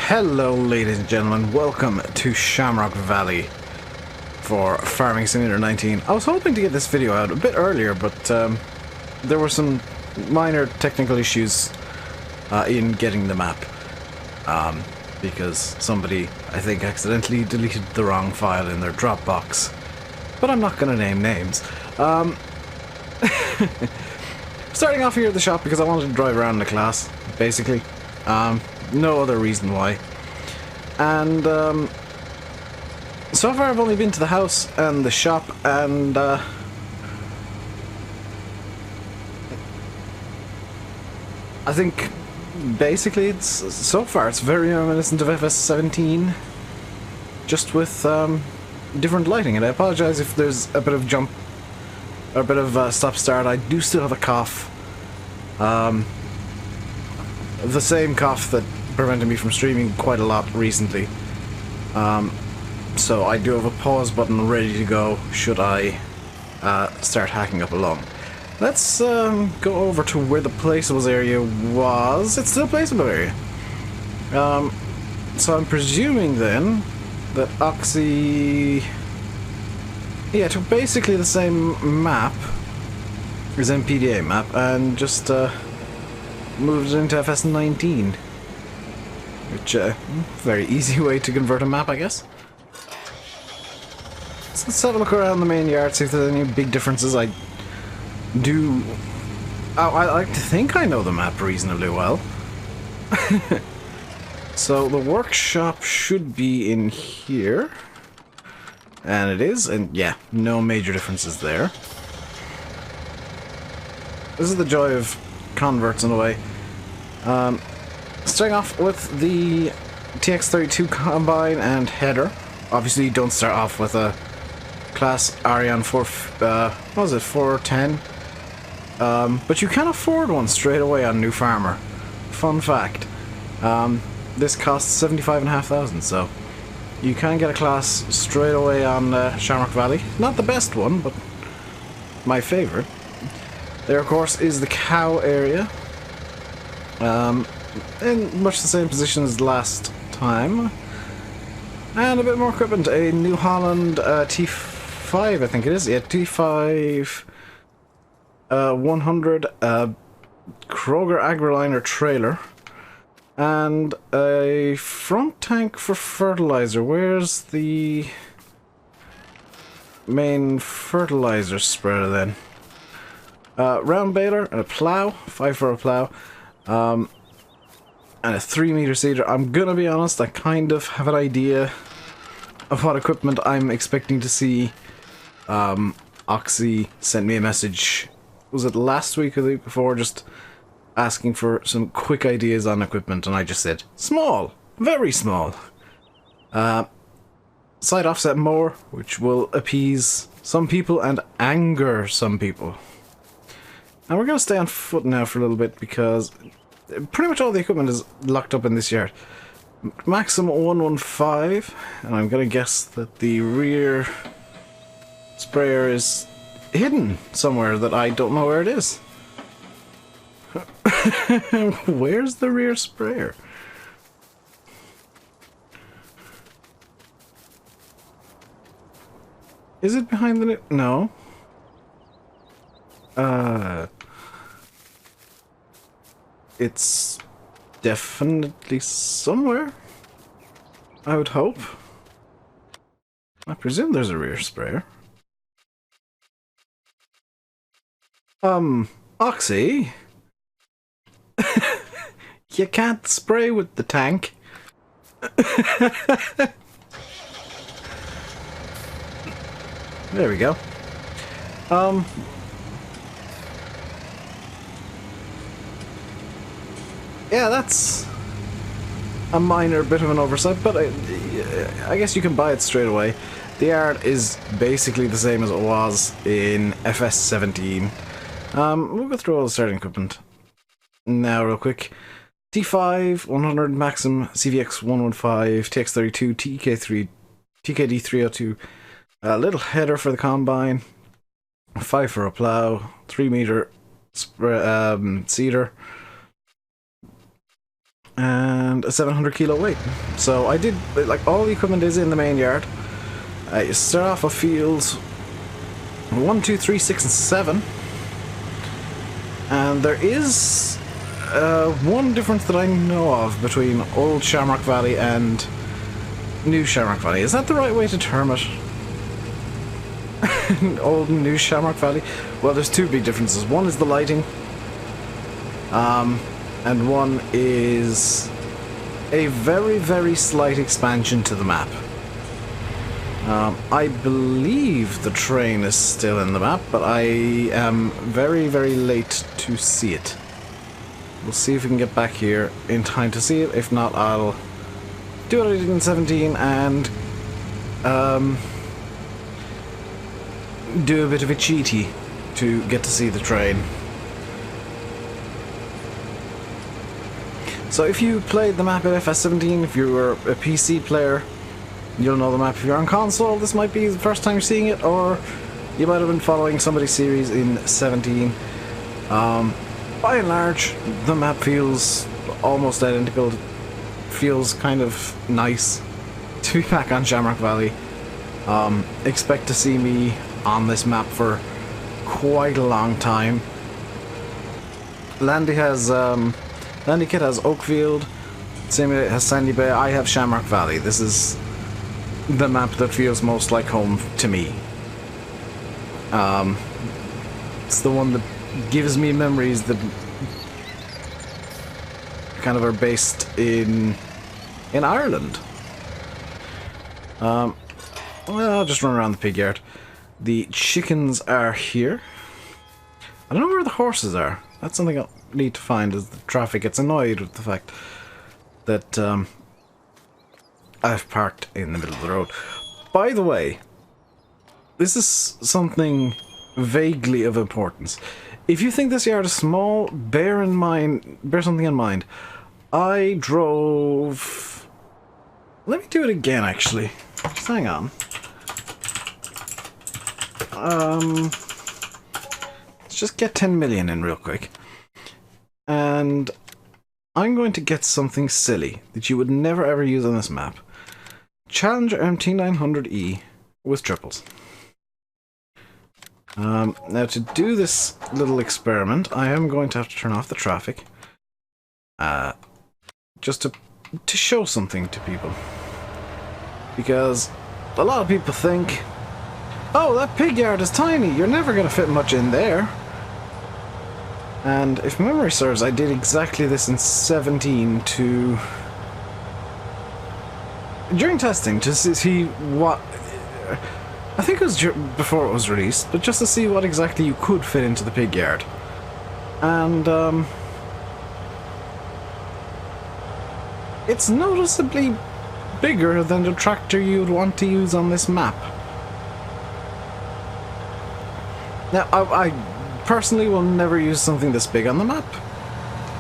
Hello ladies and gentlemen, welcome to Shamrock Valley for Farming Simulator 19. I was hoping to get this video out a bit earlier, but there were some minor technical issues in getting the map. Because somebody, I think, accidentally deleted the wrong file in their Dropbox. But I'm not going to name names. Starting off here at the shop because I wanted to drive around the class, basically. No other reason why. And so far I've only been to the house and the shop, and I think basically so far it's very reminiscent of FS17, just with different lighting. And I apologize if there's a bit of jump or a bit of stop start. I do still have a cough. The same cough that prevented me from streaming quite a lot recently. So I do have a pause button ready to go should I start hacking up along. Let's go over to where the placeables area was. It's still a placeable area. So I'm presuming then that Oxy... yeah, took basically the same map as MPDA map and just moved it into FS19, which very easy way to convert a map, I guess. So let's have a look around the main yard, see if there's any big differences. I like to think I know the map reasonably well. So the workshop should be in here, and it is, and yeah, no major differences there. This is the joy of converts in a way. Starting off with the TX32 combine and header. Obviously you don't start off with a class Ariane 410, but you can afford one straight away on New Farmer. Fun fact. This costs 75,500, so you can get a class straight away on Shamrock Valley. Not the best one, but my favorite. There, of course, is the cow area. In much the same position as last time. And a bit more equipment. A New Holland T5, I think it is. Yeah, T5 100 Kroger Agroliner trailer. And a front tank for fertilizer. Where's the main fertilizer spreader then? Round baler and a plow, 5 for a plow, and a 3-meter seeder. I'm gonna be honest, I kind of have an idea of what equipment I'm expecting to see. Oxy sent me a message, was it last week or the week before, just asking for some quick ideas on equipment, and I just said, small, very small. Side offset mower, which will appease some people and anger some people. And we're going to stay on foot now for a little bit because pretty much all the equipment is locked up in this yard. Maxim 115, and I'm going to guess that the rear sprayer is hidden somewhere that I don't know where it is. Where's the rear sprayer? Is it behind the... no. It's definitely somewhere, I would hope. I presume there's a rear sprayer. Oxy? You can't spray with the tank. There we go. Yeah, that's a minor bit of an oversight, but I guess you can buy it straight away. The art is basically the same as it was in FS17. We'll go through all the starting equipment now real quick. T5, 100 Maxim, CVX 115, TX32, TKD 302, a little header for the combine, 5 for a plow, 3-meter seeder, and a 700 kilo weight. So I did, like, all the equipment is in the main yard. You start off with fields 1, 2, 3, 6, and 7. And there is one difference that I know of between old Shamrock Valley and new Shamrock Valley. Is that the right way to term it? Old and new Shamrock Valley? Well, there's two big differences. One is the lighting, and one is a very, very slight expansion to the map. I believe the train is still in the map, but I am very, very late to see it. We'll see if we can get back here in time to see it. If not, I'll do what I did in 17 and do a bit of a cheaty to get to see the train. So if you played the map at FS17, if you were a PC player, you'll know the map. If you're on console, this might be the first time you're seeing it, or you might have been following somebody's series in 17. By and large, the map feels almost identical. It feels kind of nice to be back on Shamrock Valley. Expect to see me on this map for quite a long time. Landy Kit has Oakfield, same has Sandy Bay. I have Shamrock Valley. This is the map that feels most like home to me. It's the one that gives me memories that kind of are based in Ireland. Well, I'll just run around the pig yard. The chickens are here. I don't know where the horses are. That's something I'll need to find, as the traffic gets annoyed with the fact that I've parked in the middle of the road. By the way, this is something vaguely of importance. If you think this yard is small, bear something in mind. I drove... Let me do it again, actually. Just hang on. Let's just get 10 million in real quick. And I'm going to get something silly that you would never ever use on this map. Challenger MT900E with triples. Now to do this little experiment, I am going to have to turn off the traffic. Just to show something to people. Because a lot of people think, oh, that pig yard is tiny, you're never going to fit much in there. And if memory serves, I did exactly this in 17 during testing, to see what... I think it was before it was released, but just to see what exactly you could fit into the pig yard. And, it's noticeably bigger than the tractor you'd want to use on this map. Now, I personally will never use something this big on the map.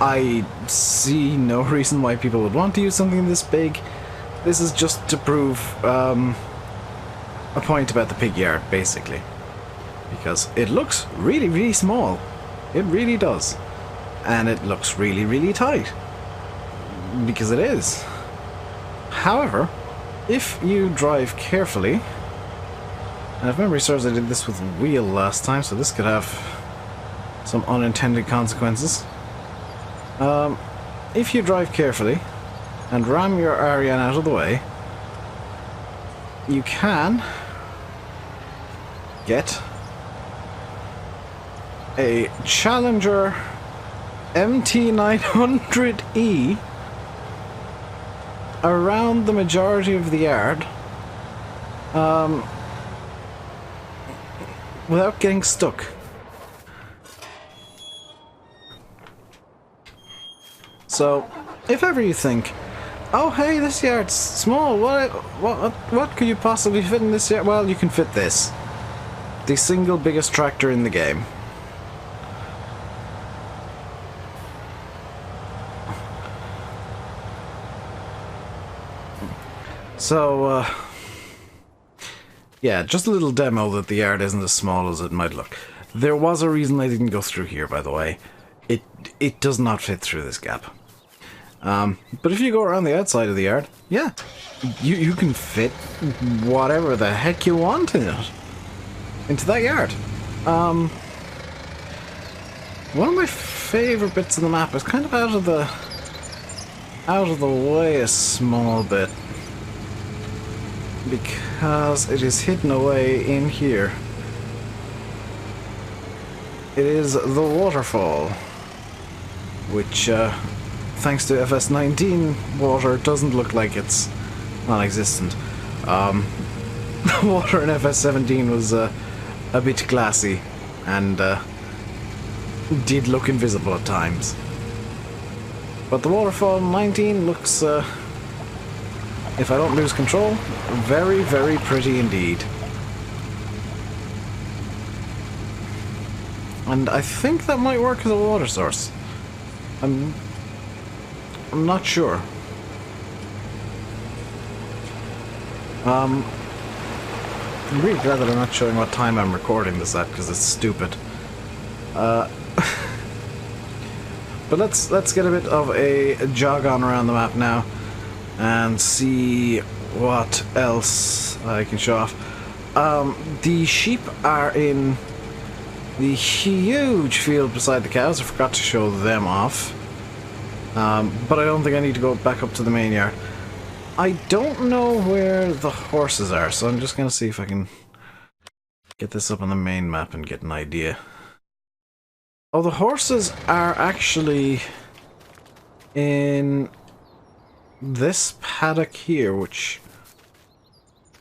I see no reason why people would want to use something this big. This is just to prove a point about the pig yard, basically. Because it looks really, really small. It really does. And it looks really, really tight. Because it is. However, if you drive carefully, and if memory serves, I did this with a wheel last time, so this could have some unintended consequences. If you drive carefully and ram your Ariane out of the way, you can get a Challenger MT900E around the majority of the yard without getting stuck. So, if ever you think, oh hey, this yard's small, what could you possibly fit in this yard? Well, you can fit this. The single biggest tractor in the game. So, yeah, just a little demo that the yard isn't as small as it might look. There was a reason I didn't go through here, by the way. It does not fit through this gap. But if you go around the outside of the yard, yeah, you can fit whatever the heck you want in it. Into that yard. One of my favourite bits of the map is kind of out of the way a small bit. Because it is hidden away in here. It is the waterfall, which, thanks to FS19 water, doesn't look like it's non-existent. The water in FS17 was a bit glassy and did look invisible at times. But the waterfall in 19 looks, if I don't lose control, very, very pretty indeed. And I think that might work as a water source. I'm not sure. I'm really glad that I'm not showing what time I'm recording this at, because it's stupid. But let's get a bit of a jog on around the map now and see what else I can show off. The sheep are in the huge field beside the cows. I forgot to show them off. But I don't think I need to go back up to the main yard. I don't know where the horses are, so I'm just going to see if I can get this up on the main map and get an idea. Oh, the horses are actually in this paddock here, which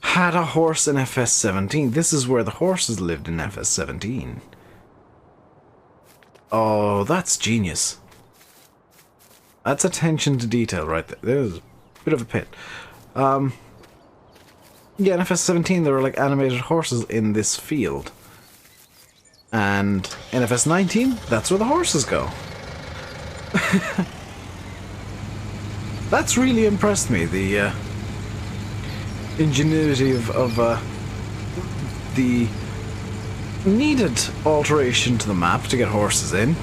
had a horse in FS17. This is where the horses lived in FS17. Oh, that's genius. That's attention to detail right there. There's a bit of a pit. Yeah, in FS17 there were like animated horses in this field. And in FS19, that's where the horses go. That's really impressed me, the ingenuity of the needed alteration to the map to get horses in.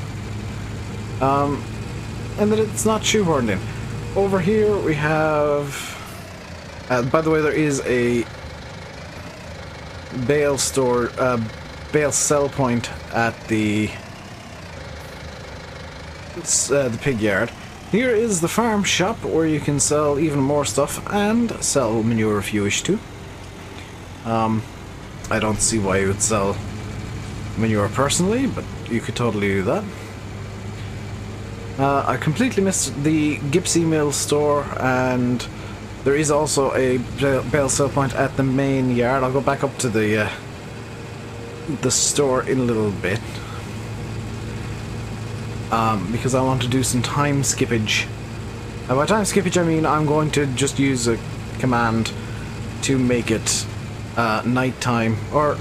And that it's not shoehorned in. Over here we have... by the way, there is a bale store, bale sell point at the pig yard. Here is the farm shop where you can sell even more stuff and sell manure if you wish to. I don't see why you would sell manure personally, but you could totally do that. I completely missed the Gypsy Mill store, and there is also a bale sell point at the main yard. I'll go back up to the store in a little bit. Because I want to do some time skippage. And by time skippage I mean I'm going to just use a command to make it nighttime, or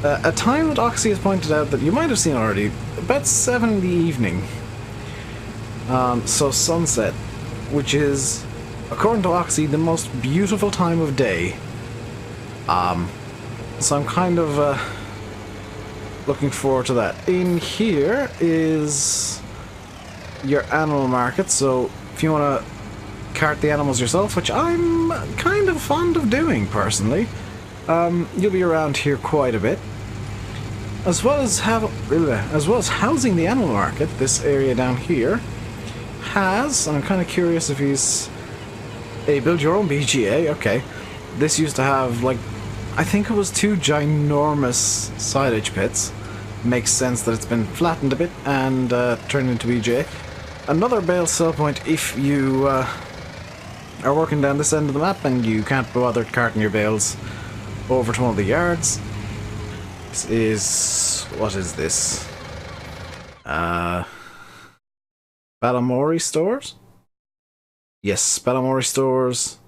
a time that Oxy has pointed out that you might have seen already, about 7 in the evening. So sunset, which is, according to Oxy, the most beautiful time of day. So I'm kind of looking forward to that. In here is your animal market, so if you want to cart the animals yourself, which I'm kind of fond of doing personally, you'll be around here quite a bit. As well as housing the animal market, this area down here has, and I'm kind of curious if he's a build your own BGA. Okay, this used to have, like, I think it was 2 ginormous silage pits. Makes sense that it's been flattened a bit and turned into BGA. Another bale sell point if you are working down this end of the map and you can't bother carting your bales over to one of the yards. This is... what is this? Balamori stores? Yes, Balamori stores.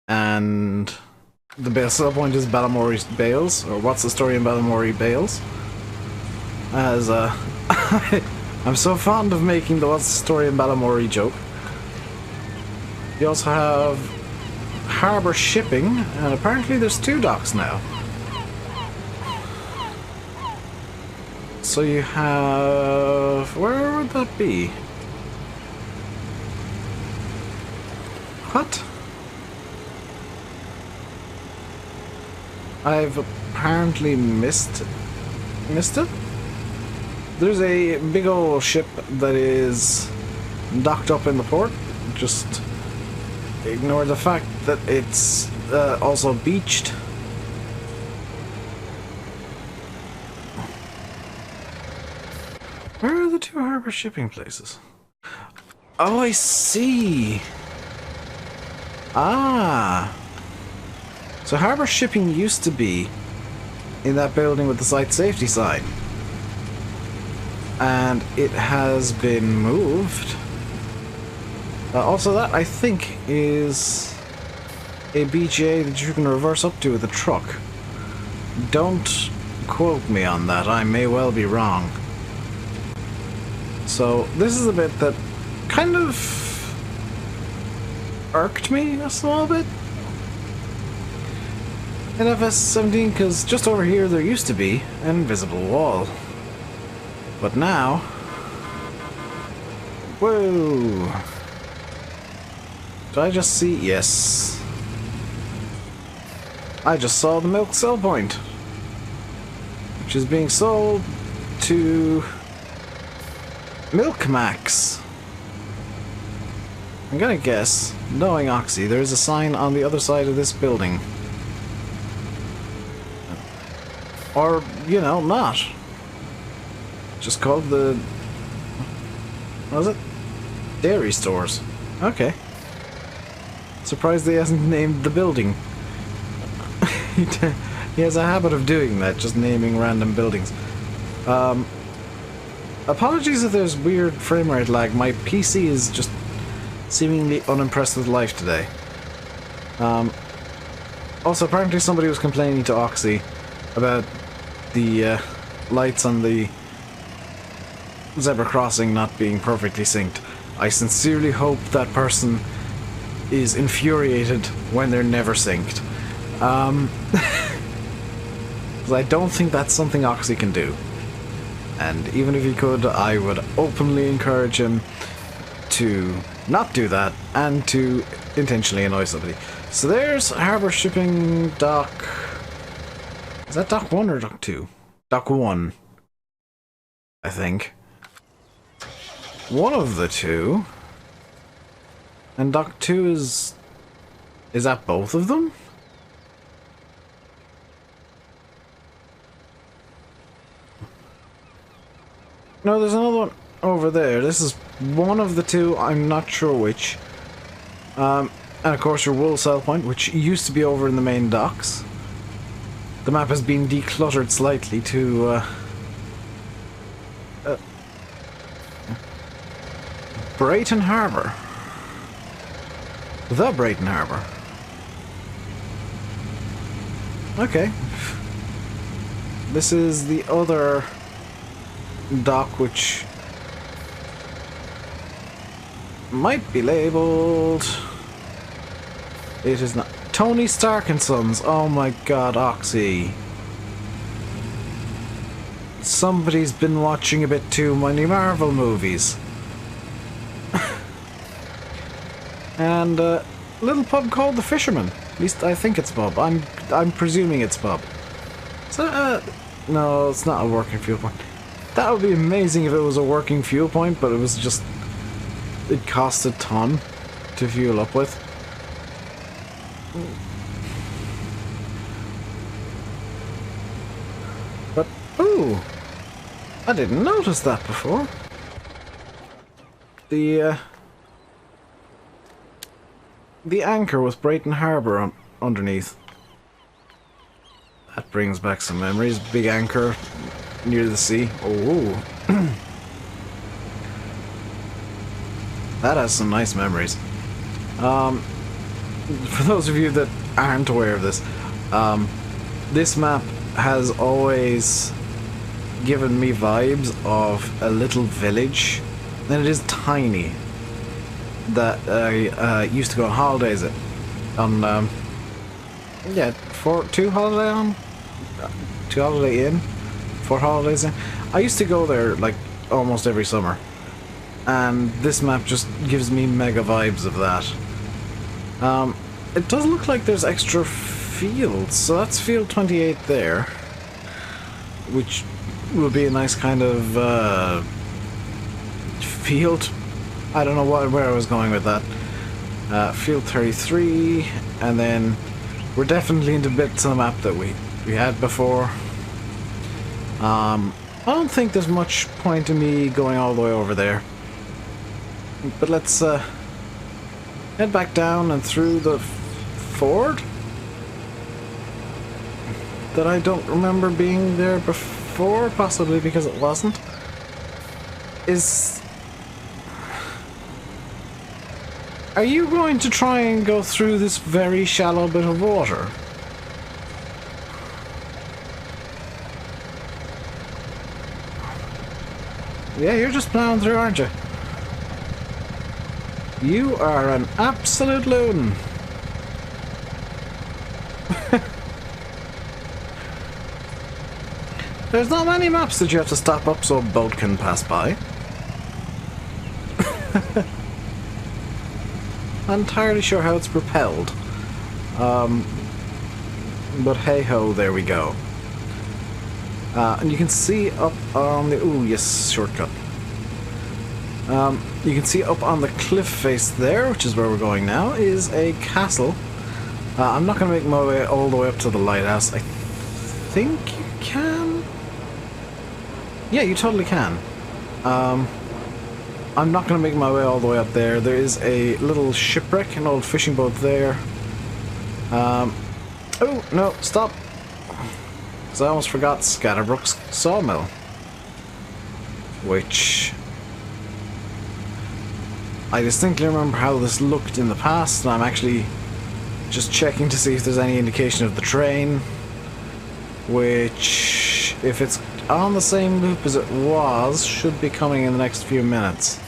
And the bale sell point is Balamori's Bales, or what's the story in Balamori Bales? As I'm so fond of making the what's the story in Balamori joke. You also have Harbour Shipping, and apparently there's 2 docks now. So you have... where would that be? What? I've apparently missed it? There's a big old ship that is docked up in the port. Just ignore the fact that it's also beached. Where are the two harbor shipping places? Oh, I see. Ah. So harbor shipping used to be in that building with the site safety sign. And it has been moved. Also that, I think, is a BGA that you can reverse up to with a truck. Don't quote me on that, I may well be wrong. So this is a bit that kind of irked me a small bit in FS17, because just over here there used to be an invisible wall. But now... Whoa! Did I just see? Yes. I just saw the milk sell point, which is being sold to Milk Max. I'm gonna guess, knowing Oxy, there is a sign on the other side of this building. Or, you know, not. Just called the... what was it? Dairy stores. Okay. Surprised he hasn't named the building. He has a habit of doing that, just naming random buildings. Apologies if there's weird frame rate lag. My PC is just seemingly unimpressed with life today. Also, apparently somebody was complaining to Oxy about the lights on the zebra crossing not being perfectly synced. I sincerely hope that person is infuriated when they're never synced. Because I don't think that's something Oxy can do. And even if he could, I would openly encourage him to not do that and to intentionally annoy somebody. So there's Harbour Shipping Dock... Is that Dock 1 or Dock 2? Dock 1, I think. One of the two. And Dock 2 is... Is that both of them? No, there's another one over there. This is one of the two, I'm not sure which. And of course your wool sell point, which used to be over in the main docks. The map has been decluttered slightly to Brighton Harbour. The Brighton Harbour. Okay. This is the other dock, which might be labelled... It is not. Tony Stark and Sons. Oh my god, Oxy. Somebody's been watching a bit too many Marvel movies. And a little pub called The Fisherman. At least I think it's pub. I'm presuming it's pub. So, no, it's not a working fuel point. That would be amazing if it was a working fuel point, but it was just... It cost a ton to fuel up with. But, ooh! I didn't notice that before. The anchor with Brighton Harbour underneath. That brings back some memories. Big anchor near the sea. Oh, that has some nice memories. For those of you that aren't aware of this, this map has always given me vibes of a little village, and it is tiny, that I used to go on holidays on, yeah, two holiday in, 4 holidays in. I used to go there like almost every summer, and this map just gives me mega vibes of that. It does look like there's extra fields, so that's field 28 there, which will be a nice kind of field. I don't know where I was going with that. Field 33, and then we're definitely into bits on the map that we had before. I don't think there's much point in me going all the way over there, but let's head back down and through the ford that I don't remember being there before, possibly because it wasn't. Are you going to try and go through this very shallow bit of water? Yeah, you're just plowing through, aren't you? You are an absolute loon. There's not many maps that you have to stop up so a boat can pass by. Not entirely sure how it's propelled. But hey ho, there we go. And you can see up on the... Ooh, yes, shortcut. You can see up on the cliff face there, which is where we're going now, is a castle. I'm not going to make my way all the way up to the lighthouse. I think you can? Yeah, you totally can. I'm not going to make my way all the way up there. There is a little shipwreck, an old fishing boat there. Oh, no, stop. Because I almost forgot Scatterbrook's sawmill. Which... I distinctly remember how this looked in the past, and I'm actually just checking to see if there's any indication of the train. Which, if it's on the same loop as it was, should be coming in the next few minutes.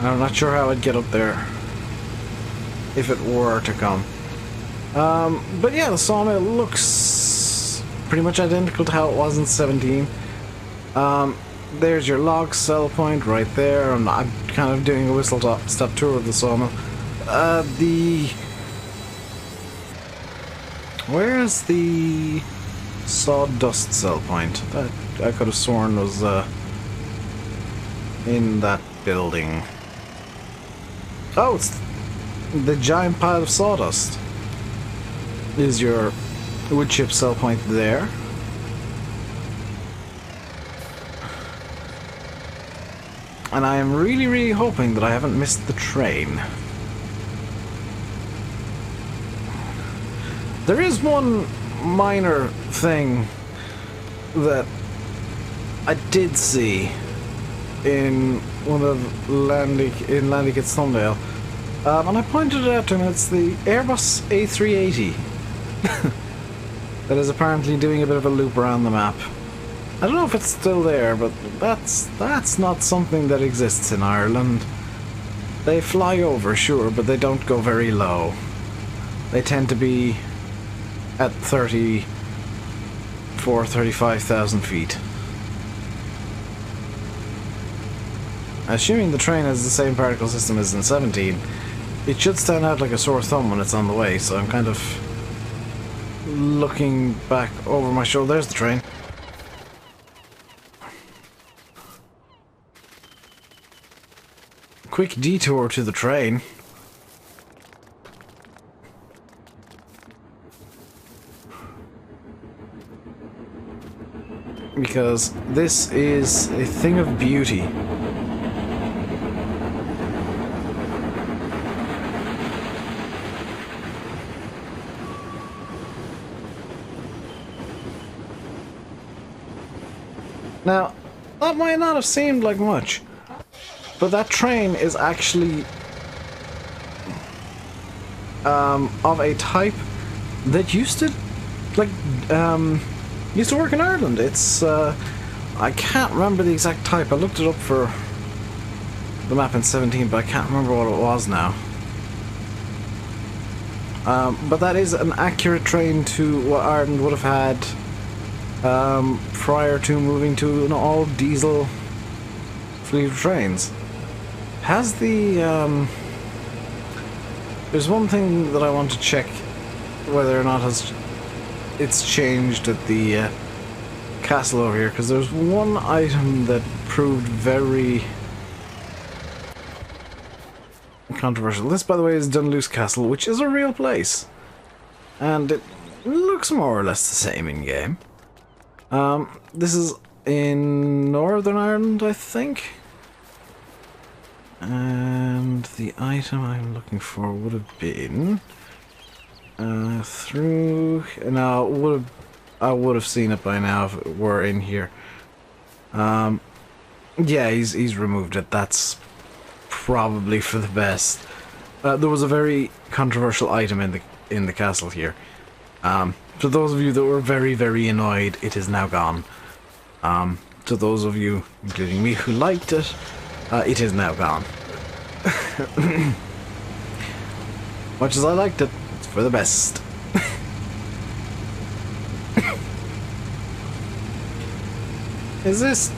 I'm not sure how I'd get up there if it were to come. But yeah, the sawmill looks pretty much identical to how it was in 17. There's your log sell point right there. I'm kind of doing a whistle-stop tour of the sawmill. Where's the sawdust sell point? That I could have sworn was in that building. Oh, it's the giant pile of sawdust. Is your wood chip sell point there? And I am really, really hoping that I haven't missed the train. There is one minor thing that I did see in one of Landickett's thumbnail, and I pointed it out to him. It's the Airbus A380 that is apparently doing a bit of a loop around the map. I don't know if it's still there, but that's not something that exists in Ireland. They fly over, sure, but they don't go very low. They tend to be at 35,000 feet. Assuming the train has the same particle system as in 17, it should stand out like a sore thumb when it's on the way, so I'm kind of looking back over my shoulder. There's the train. Quick detour to the train. Because this is a thing of beauty. Now, that might not have seemed like much, but that train is actually of a type that used to work in Ireland. It's I can't remember the exact type. I looked it up for the map in 17, but I can't remember what it was now. But that is an accurate train to what Ireland would have had prior to moving to an all-diesel fleet of trains. Has the there's one thing that I want to check whether or not it's changed at the castle over here, because there's one item that proved very controversial. This, by the way, is Dunluce Castle, which is a real place, and it looks more or less the same in game. This is in Northern Ireland, I think, and the item I'm looking for would have been through. Now, I would have seen it by now if it were in here. Yeah, he's removed it. That's probably for the best. There was a very controversial item in the castle here. For those of you that were very, very annoyed, it is now gone. To those of you, including me, who liked it, it is now gone. Much as I liked it, it's for the best. Is this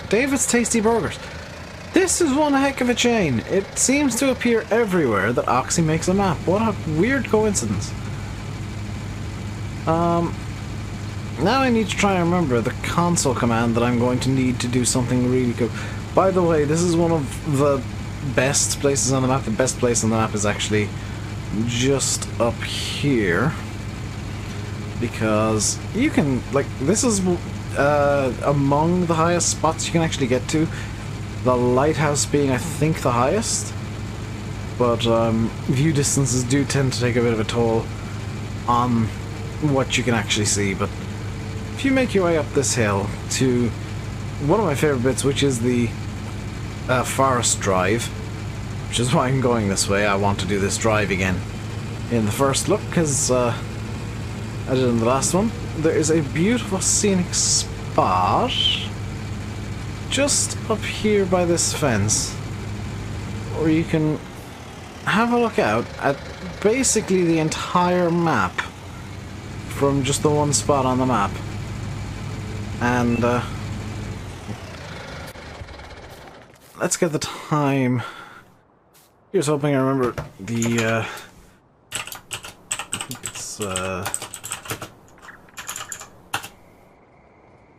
David's Tasty Burgers? This is one heck of a chain. It seems to appear everywhere that Oxy makes a map. What a weird coincidence. Now I need to try and remember the console command that I'm going to need to do something really cool. By the way, this is one of the best places on the map. The best place on the map is actually just up here, because you can, like, this is among the highest spots you can actually get to. The lighthouse being, I think, the highest, but view distances do tend to take a bit of a toll on what you can actually see. But if you make your way up this hill to one of my favourite bits, which is the Forest Drive, which is why I'm going this way. I want to do this drive again in the first look, because I did in the last one. There is a beautiful scenic spot just up here by this fence, where you can have a look out at basically the entire map from just the one spot on the map. And let's get the time. Here's hoping I remember the it's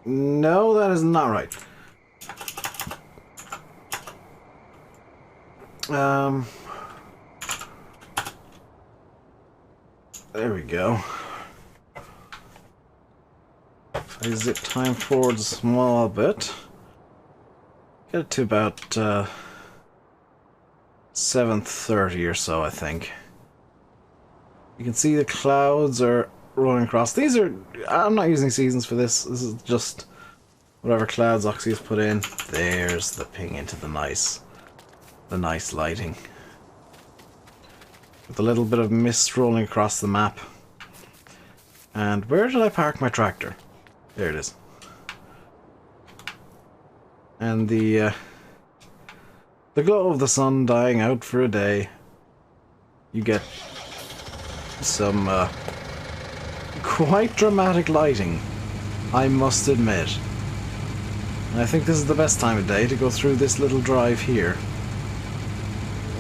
no, that is not right. There we go. If I zip time forward a small bit, get it to about 7:30 or so, I think. You can see the clouds are rolling across. These are, I'm not using seasons for this. This is just whatever clouds Oxy has put in. There's the ping into the nice lighting, with a little bit of mist rolling across the map. And where did I park my tractor? There it is. And the glow of the sun dying out for a day. You get some quite dramatic lighting, I must admit. And I think this is the best time of day to go through this little drive here,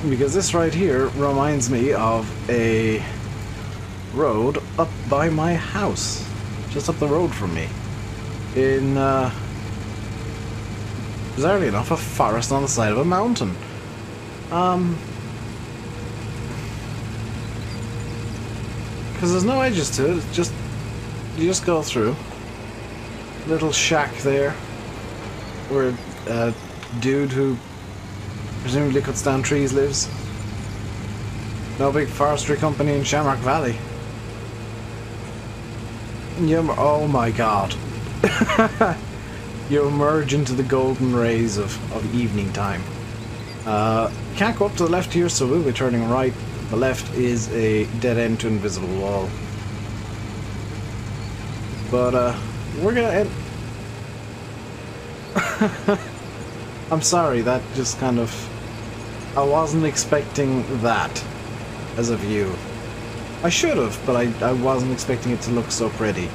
because this right here reminds me of a road up by my house, just up the road from me, in bizarrely enough, a forest on the side of a mountain. Because there's no edges to it. It's just, you just go through. Little shack there, where a dude who presumably cuts down trees lives. No big forestry company in Shamrock Valley. Oh my god. You emerge into the golden rays of evening time. Can't go up to the left here, so we'll be turning right. The left is a dead end to invisible wall. But we're gonna end. I'm sorry, that just kind of, I wasn't expecting that as a view. I should have, but I wasn't expecting it to look so pretty.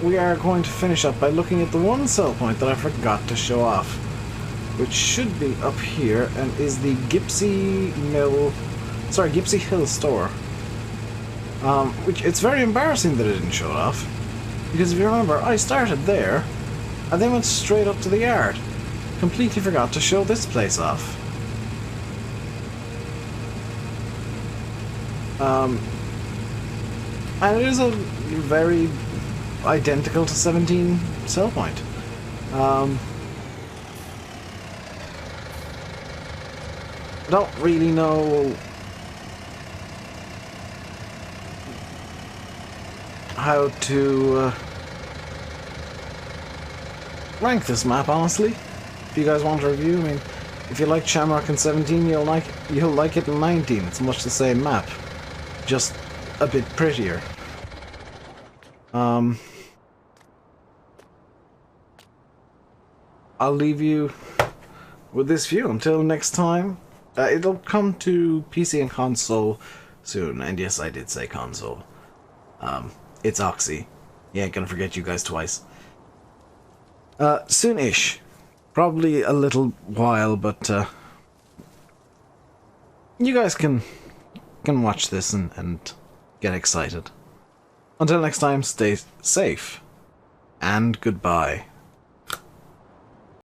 we are going to finish up by looking at the one sell point that I forgot to show off, which should be up here, and is the Gipsy Hill store. Which, it's very embarrassing that I didn't show it off, because if you remember, I started there, and then went straight up to the yard. Completely forgot to show this place off. And it is a very identical to 17 sell point. I don't really know how to rank this map, honestly. If you guys want a review, I mean, if you like Shamrock in 17, you'll like it in 19. It's much the same map, just a bit prettier. I'll leave you with this view until next time. It'll come to PC and console soon, and yes, I did say console. It's Oxy. You ain't gonna forget you guys twice. Soon-ish. Probably a little while, but you guys can watch this and get excited. Until next time, stay safe, and goodbye.